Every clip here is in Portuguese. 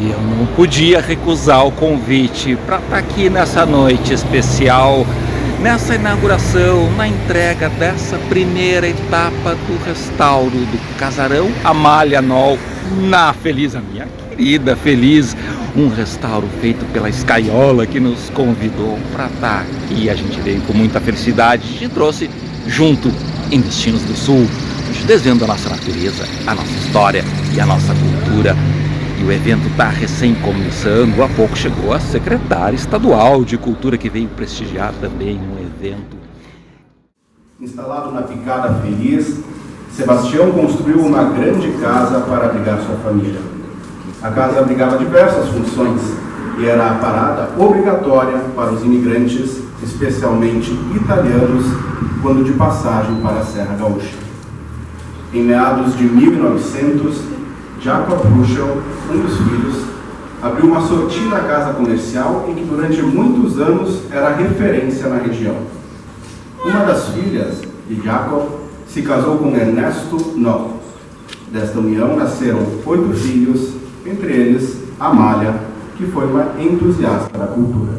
E eu não podia recusar o convite para estar aqui nessa noite especial, nessa inauguração, na entrega dessa primeira etapa do restauro do Casarão Amália Nol, na Feliz, a minha querida Feliz, um restauro feito pela Scaiola, que nos convidou para estar aqui. A gente veio com muita felicidade e trouxe junto em Destinos do Sul, desvendo a nossa natureza, a nossa história e a nossa cultura. E o evento está recém começando. Há pouco chegou a secretária estadual de Cultura, que veio prestigiar também um evento. Instalado na Picada Feliz, Sebastião construiu uma grande casa para abrigar sua família. A casa abrigava diversas funções e era a parada obrigatória para os imigrantes, especialmente italianos, quando de passagem para a Serra Gaúcha. Em meados de 1900, Jacob Ruschel, um dos filhos, abriu uma sortida casa comercial em que durante muitos anos era referência na região. Uma das filhas de Jacob se casou com Ernesto Noll. Desta união nasceram 8 filhos, entre eles Amália, que foi uma entusiasta da cultura.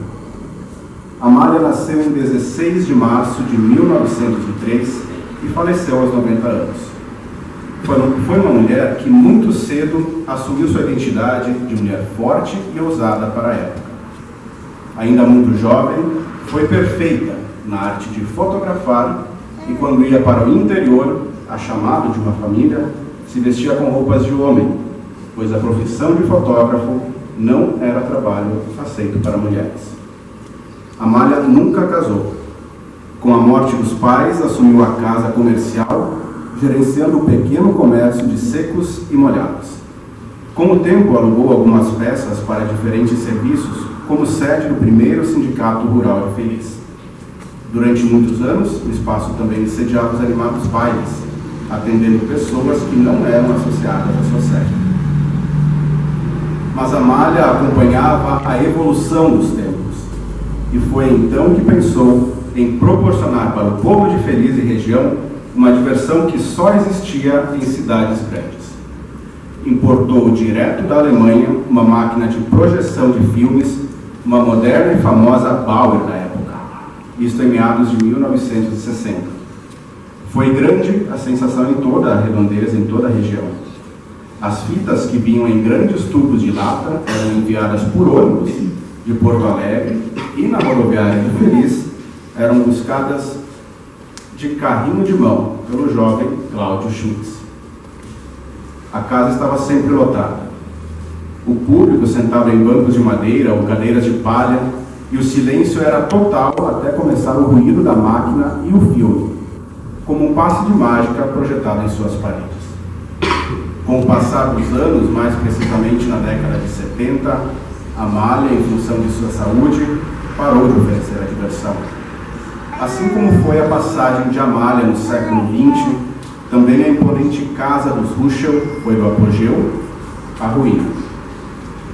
Amália nasceu em 16 de março de 1903 e faleceu aos 90 anos. Foi uma mulher que muito cedo assumiu sua identidade de mulher forte e ousada para a época. Ainda muito jovem, foi perfeita na arte de fotografar e quando ia para o interior, a chamado de uma família, se vestia com roupas de homem, pois a profissão de fotógrafo não era trabalho aceito para mulheres. Amália nunca casou. Com a morte dos pais, assumiu a casa comercial, gerenciando o pequeno comércio de secos e molhados. Com o tempo, alugou algumas peças para diferentes serviços, como sede do primeiro sindicato rural de Feliz. Durante muitos anos, o espaço também sediava os animados bailes, atendendo pessoas que não eram associadas à sua sede. Mas Amália acompanhava a evolução dos tempos, e foi então que pensou em proporcionar para o povo de Feliz e região uma diversão que só existia em cidades grandes. Importou direto da Alemanha uma máquina de projeção de filmes, uma moderna e famosa Bauer da época, isto em meados de 1960. Foi grande a sensação em toda a redondeza, em toda a região. As fitas que vinham em grandes tubos de lata eram enviadas por ônibus de Porto Alegre e na rodoviária de Feliz eram buscadas de carrinho de mão pelo jovem Cláudio Schmitz. A casa estava sempre lotada. O público sentava em bancos de madeira ou cadeiras de palha e o silêncio era total até começar o ruído da máquina e o filme, como um passe de mágica projetado em suas paredes. Com o passar dos anos, mais precisamente na década de 70, Amália, em função de sua saúde, parou de oferecer a diversão. Assim como foi a passagem de Amália no século XX, também a imponente casa dos Ruschel foi do apogeu à ruína.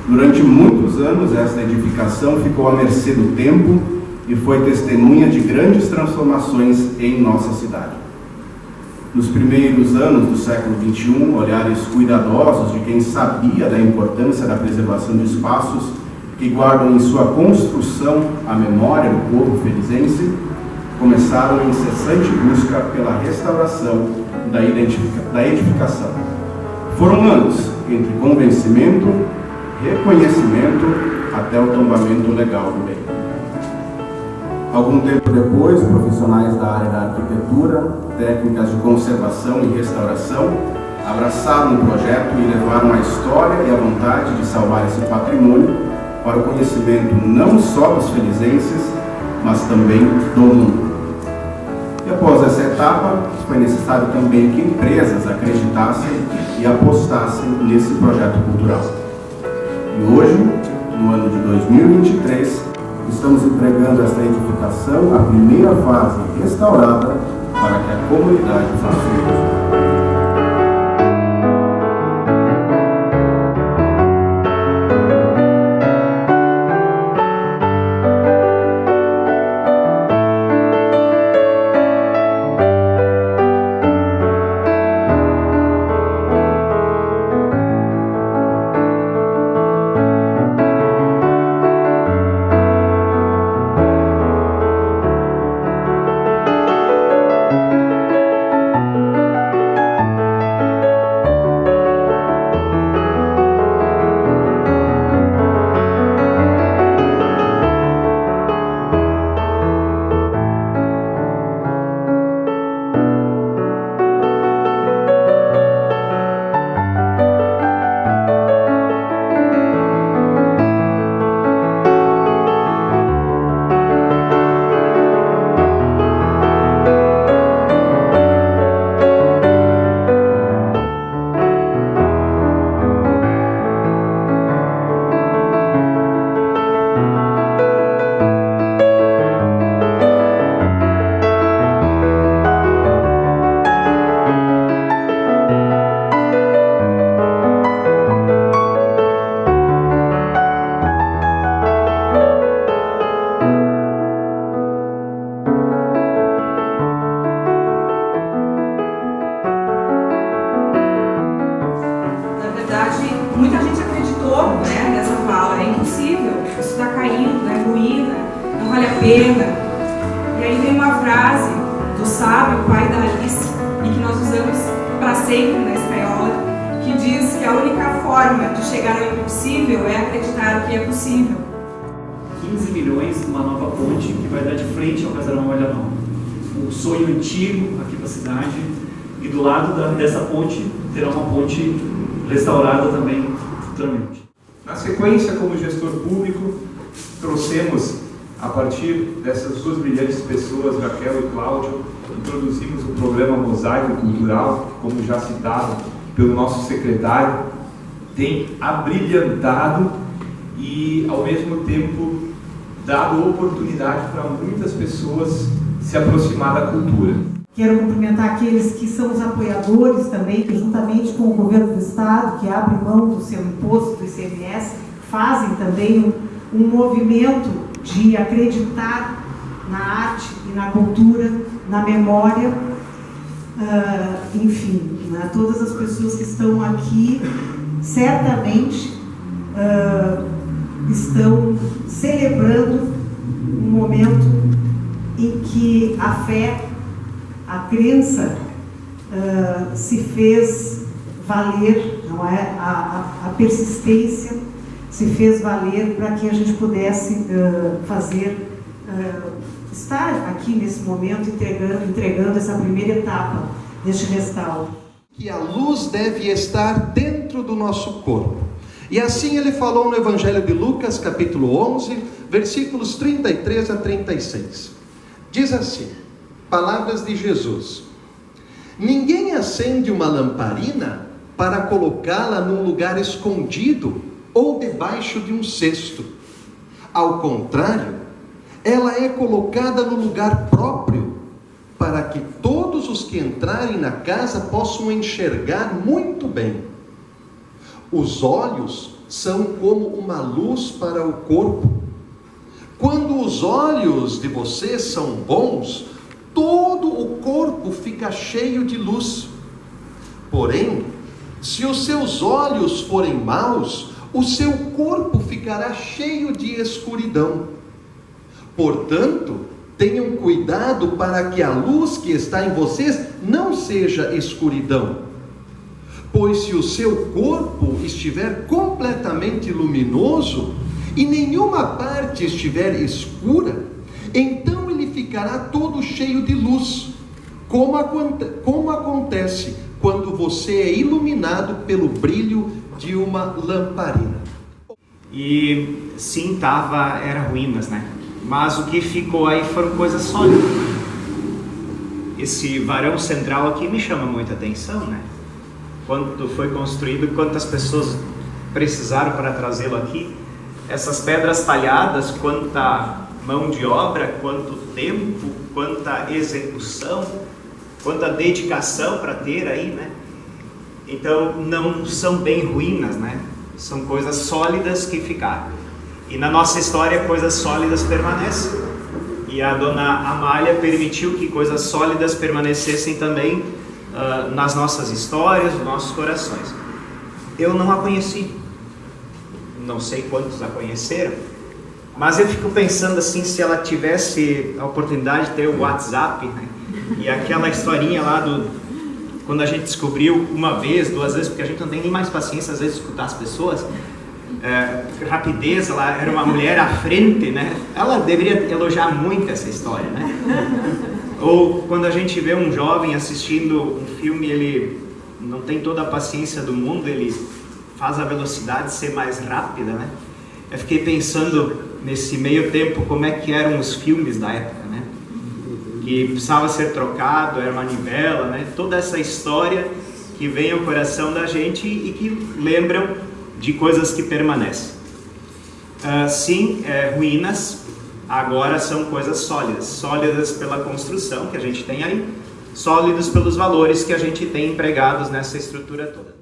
Durante muitos anos, esta edificação ficou à mercê do tempo e foi testemunha de grandes transformações em nossa cidade. Nos primeiros anos do século XXI, olhares cuidadosos de quem sabia da importância da preservação de espaços que guardam em sua construção a memória do povo felizense, começaram a incessante busca pela restauração da edificação. Foram anos entre convencimento, reconhecimento, até o tombamento legal do bem. Algum tempo depois, profissionais da área da arquitetura, técnicas de conservação e restauração, abraçaram o projeto e levaram a história e a vontade de salvar esse patrimônio para o conhecimento não só dos felizenses, mas também do mundo. E após essa etapa, foi necessário também que empresas acreditassem e apostassem nesse projeto cultural. E hoje, no ano de 2023, estamos entregando esta edificação, a primeira fase restaurada, para que a comunidade faça uso. falou, né, nessa fala, é impossível, isso está caindo, é ruína, não vale a pena. E aí vem uma frase do sábio, pai da Alice, e que nós usamos para sempre na escaiola, que diz que a única forma de chegar ao impossível é acreditar que é possível. 15 milhões numa nova ponte que vai dar de frente ao Casarão Amália Nova. Um sonho antigo aqui para a cidade, e do lado dessa ponte terá uma ponte restaurada também futuramente. Na sequência, como gestor público, trouxemos, a partir dessas duas brilhantes pessoas, Raquel e Cláudio, introduzimos o programa Mosaico Cultural, como já citado pelo nosso secretário, tem abrilhantado e, ao mesmo tempo, dado oportunidade para muitas pessoas se aproximar da cultura. Quero cumprimentar aqueles que são os apoiadores também, que juntamente com o governo do estado, que abre mão do seu imposto, do ICMS, fazem também um movimento de acreditar na arte e na cultura, na memória, enfim, né? Todas as pessoas que estão aqui certamente estão celebrando um momento em que a fé, a crença se fez valer, não é? A persistência se fez valer para que a gente pudesse estar aqui nesse momento entregando essa primeira etapa deste restauro. Que a luz deve estar dentro do nosso corpo. E assim ele falou no Evangelho de Lucas, capítulo 11, versículos 33 a 36. Diz assim, palavras de Jesus: ninguém acende uma lamparina para colocá-la num lugar escondido ou debaixo de um cesto. Ao contrário, ela é colocada no lugar próprio, para que todos os que entrarem na casa possam enxergar muito bem. Os olhos são como uma luz para o corpo. Quando os olhos de vocês são bons, todo o corpo fica cheio de luz. Porém, se os seus olhos forem maus, o seu corpo ficará cheio de escuridão. Portanto, tenham cuidado para que a luz que está em vocês não seja escuridão. Pois se o seu corpo estiver completamente luminoso e nenhuma parte estiver escura, então ele ficará todo cheio de luz, como acontece quando você é iluminado pelo brilho de uma lamparina. E sim, era ruínas, né? Mas o que ficou aí foram coisas sólidas. Esse varão central aqui me chama muita atenção, né? Quando foi construído, quantas pessoas precisaram para trazê-lo aqui. Essas pedras talhadas, quanta mão de obra, quanto tempo, quanta execução, quanta dedicação para ter aí, né? Então não são bem ruínas, né? São coisas sólidas que ficaram. E na nossa história coisas sólidas permanecem. E a dona Amália permitiu que coisas sólidas permanecessem também nas nossas histórias, nos nossos corações. Eu não a conheci. Não sei quantos a conheceram. Mas eu fico pensando assim, se ela tivesse a oportunidade de ter o WhatsApp, né? E aquela historinha lá quando a gente descobriu uma vez, duas vezes, porque a gente não tem nem mais paciência às vezes de escutar as pessoas, rapidez, ela era uma mulher à frente, né? Ela deveria elogiar muito essa história, né? Ou quando a gente vê um jovem assistindo um filme, ele não tem toda a paciência do mundo, ele faz a velocidade ser mais rápida, né? Eu fiquei pensando nesse meio tempo como é que eram os filmes da época, né? Que precisava ser trocado, era manivela, né? Toda essa história que vem ao coração da gente e que lembram de coisas que permanecem. Sim, ruínas agora são coisas sólidas, sólidas pela construção que a gente tem aí, sólidos pelos valores que a gente tem empregados nessa estrutura toda.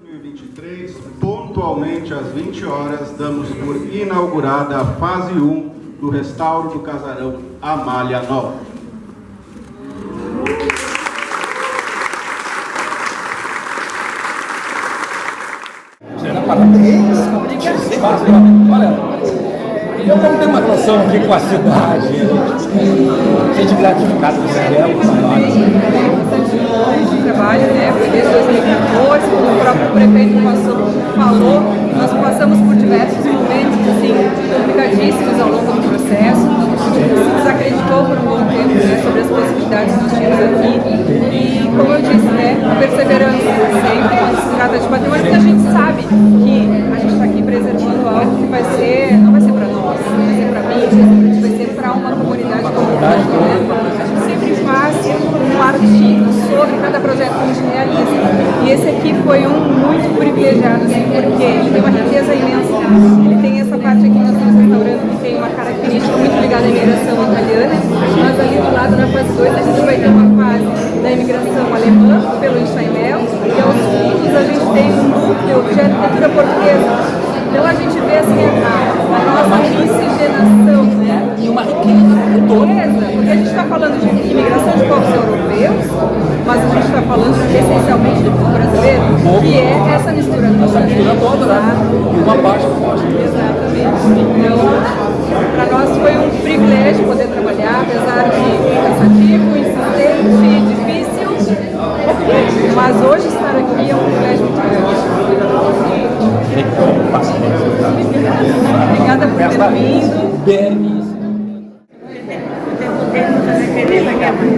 2023, pontualmente às 20 horas, damos por inaugurada a fase 1 do restauro do Casarão Amália Nova. Será para Parabéns. Olha, eu como tenho uma relação aqui com a cidade, gente gratificada com esse belo trabalho. De trabalho, né? Foi desde 2014, como o próprio prefeito falou, nós passamos por diversos momentos assim, complicadíssimos ao longo do processo. A gente se desacreditou por um bom tempo, né, sobre as possibilidades que nós tínhamos aqui. E, como eu disse, né, a perseverança sempre quando se trata de patrimônio, porque a gente sabe que a gente está aqui preservando algo que vai ser, não vai ser para nós, não vai ser para mim, vai ser para uma comunidade como um todo, né? A gente sempre faz um artigo sobre cada projeto que a gente realiza. E esse aqui foi um muito privilegiado, assim, porque ele tem uma riqueza imensa. Ele tem essa parte aqui que nós estamos restaurando que tem uma característica muito ligada à imigração italiana, mas ali do lado, na fase 2, a gente vai ter uma fase da imigração alemã pelo Steinmel, e aos fundos a gente tem um núcleo de arquitetura portuguesa. Então a gente vê assim, a nossa miscigenação, né? E uma riqueza toda. Porque a gente está falando de imigração de povos europeus, mas a gente está falando essencialmente do povo brasileiro, que é essa mistura toda. Essa mistura toda, né? Uma parte forte. Exatamente. Então, para nós foi um privilégio poder trabalhar, apesar de cansativo, insistente, difícil, mas hoje estar aqui é um privilégio muito grande. Obrigada por ter vindo.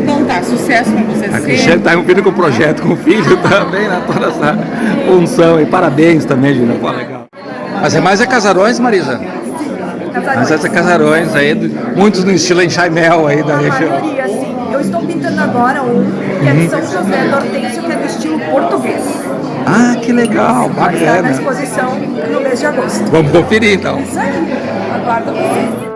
Então tá, sucesso pra você. A Cristiane está envolvida com o projeto, com o filho também, na toda essa função. E parabéns também, Júlia. Pô, legal. Mas é mais Casarões, Marisa? Mas é Casarões aí, muitos no estilo Enxaimel aí da região. A maioria, sim. Eu estou pintando agora um que é de São José do Hortêncio, que é do estilo português. Ah, que legal, Vai estar na bacana. exposição no mês de agosto. Vamos conferir então. Isso aí. Aguardo vocês.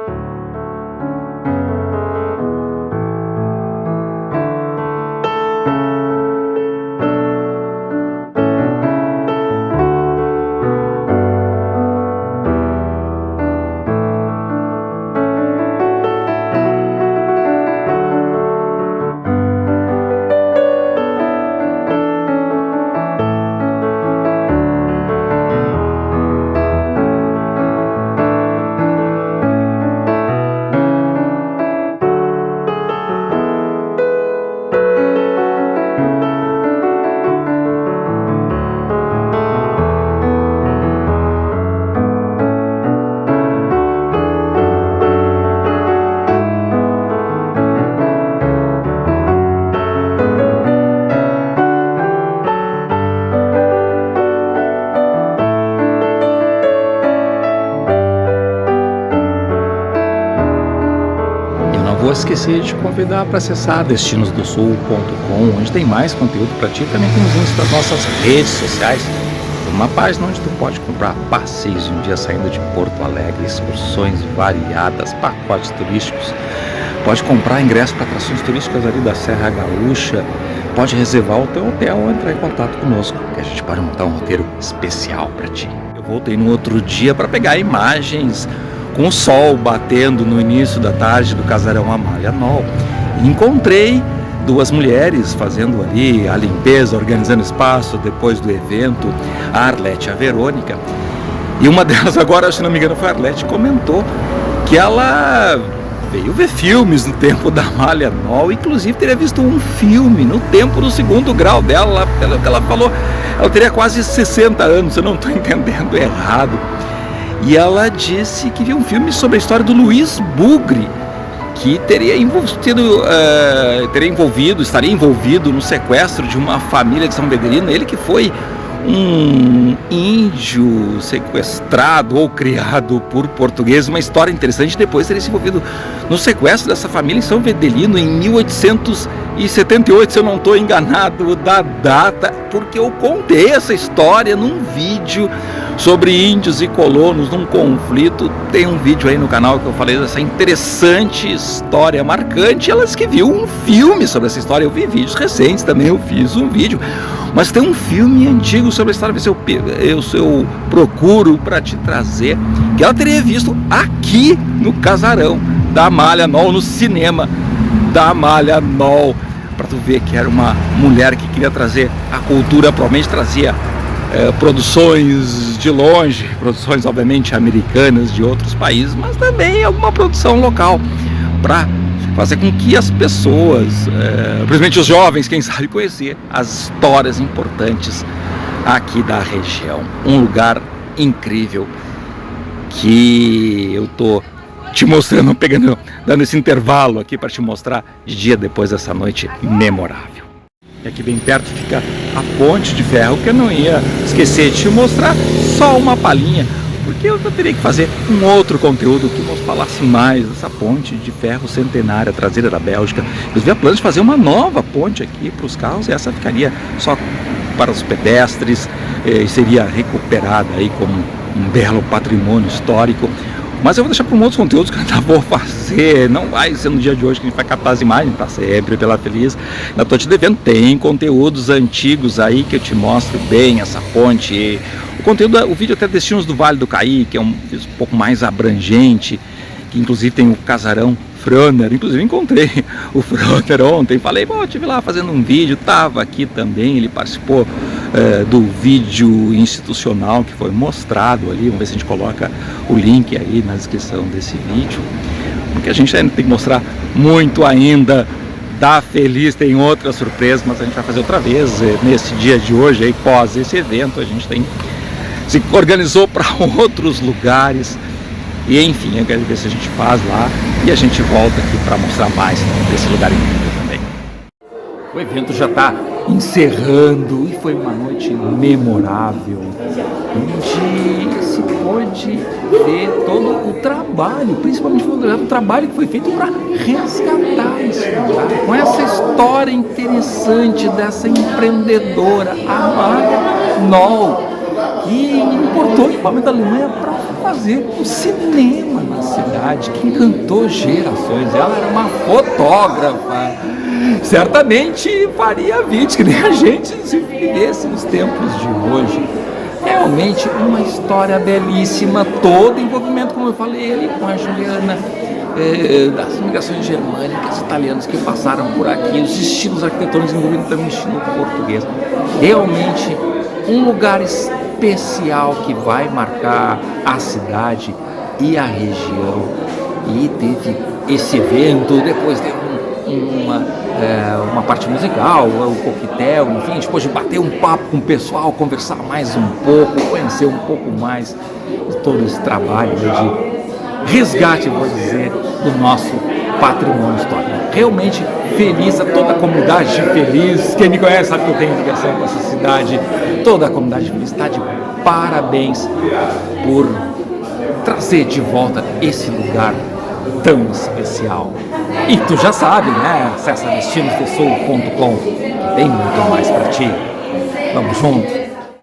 Vou esquecer de te convidar para acessar destinosdosul.com, onde tem mais conteúdo para ti. Também temos links para as nossas redes sociais. Uma página onde tu pode comprar passeios de um dia saindo de Porto Alegre, excursões variadas, pacotes turísticos. Pode comprar ingresso para atrações turísticas ali da Serra Gaúcha. Pode reservar o teu hotel ou entrar em contato conosco, que a gente pode montar um roteiro especial para ti. Eu voltei no outro dia para pegar imagens com o sol batendo no início da tarde do casarão Amália Nol. E encontrei duas mulheres fazendo ali a limpeza, organizando espaço depois do evento, a Arlete e a Verônica. E uma delas agora, se não me engano, foi a Arlete, comentou que ela veio ver filmes no tempo da Amália Nol, inclusive teria visto um filme no tempo do segundo grau dela, pelo que ela falou, ela teria quase 60 anos, eu não estou entendendo errado. E ela disse que viu um filme sobre a história do Luiz Bugre, que estaria envolvido no sequestro de uma família de São Vederino. Ele que foi um índio sequestrado ou criado por portugueses, uma história interessante. Depois teria se envolvido no sequestro dessa família em São Vedelino em 1878, se eu não estou enganado da data, porque eu contei essa história num vídeo sobre índios e colonos num conflito. Tem um vídeo aí no canal que eu falei dessa interessante história marcante. Elas que viu um filme sobre essa história. Eu vi vídeos recentes também, eu fiz um vídeo, mas tem um filme antigo sobre a história. Ver se eu procuro para te trazer, que ela teria visto aqui no casarão da Amália Nol, no cinema da Amália Nol, para tu ver que era uma mulher que queria trazer a cultura, provavelmente trazia produções de de longe, produções obviamente americanas de outros países, mas também alguma produção local, para fazer com que as pessoas, principalmente os jovens, quem sabe, conhecer as histórias importantes aqui da região. Um lugar incrível que eu tô te mostrando, dando esse intervalo aqui para te mostrar de dia depois dessa noite memorável. E aqui bem perto fica a ponte de ferro, que eu não ia esquecer de te mostrar, só uma palhinha, porque eu teria que fazer um outro conteúdo que nos falasse mais dessa ponte de ferro centenária traseira da Bélgica. Inclusive, há planos de fazer uma nova ponte aqui para os carros, e essa ficaria só para os pedestres, e seria recuperada aí como um belo patrimônio histórico. Mas eu vou deixar para um outros conteúdos que eu ainda vou fazer. Não vai ser no dia de hoje que a gente vai captar as imagens, para sempre pela Feliz. Ainda estou te devendo. Tem conteúdos antigos aí que eu te mostro bem essa ponte. O vídeo até Destinos do Vale do Caí, que é um pouco mais abrangente, que inclusive tem o casarão Fröner. Inclusive encontrei o Fröner ontem, falei, eu estive lá fazendo um vídeo, estava aqui também, ele participou do vídeo institucional que foi mostrado ali. Vamos ver se a gente coloca o link aí na descrição desse vídeo, porque a gente ainda tem que mostrar muito ainda da Feliz. Tem outras surpresas, mas a gente vai fazer outra vez nesse dia de hoje, aí, pós esse evento. A gente se organizou para outros lugares. E enfim, eu quero ver se a gente faz lá e a gente volta aqui para mostrar mais desse lugar incrível também. O evento já está encerrando e foi uma noite memorável, onde se pôde ver todo o trabalho, principalmente o trabalho que foi feito para resgatar esse lugar, com essa história interessante dessa empreendedora, a Maria Noll, que importou equipamento da Alemanha para fazer o cinema na cidade, que encantou gerações. Ela era uma fotógrafa, certamente faria vídeos que nem a gente se vivesse nos tempos de hoje. Realmente uma história belíssima, todo envolvimento, como eu falei, ele com a Juliana, das migrações germânicas, italianos que passaram por aqui, os estilos arquitetônicos envolvendo também o estilo português. Realmente um lugar especial que vai marcar a cidade e a região. E teve esse evento, depois teve uma parte musical, o coquetel, enfim, a gente pôde bater um papo com o pessoal, conversar mais um pouco, conhecer um pouco mais de todo esse trabalho de resgate, vou dizer, do nosso patrimônio histórico. Realmente feliz, a toda a comunidade Feliz, quem me conhece sabe que eu tenho ligação com essa cidade, toda a comunidade Feliz está de parabéns por trazer de volta esse lugar tão especial. E tu já sabe, né? Acessa destinosdosul.com, tem muito mais para ti. Vamos junto.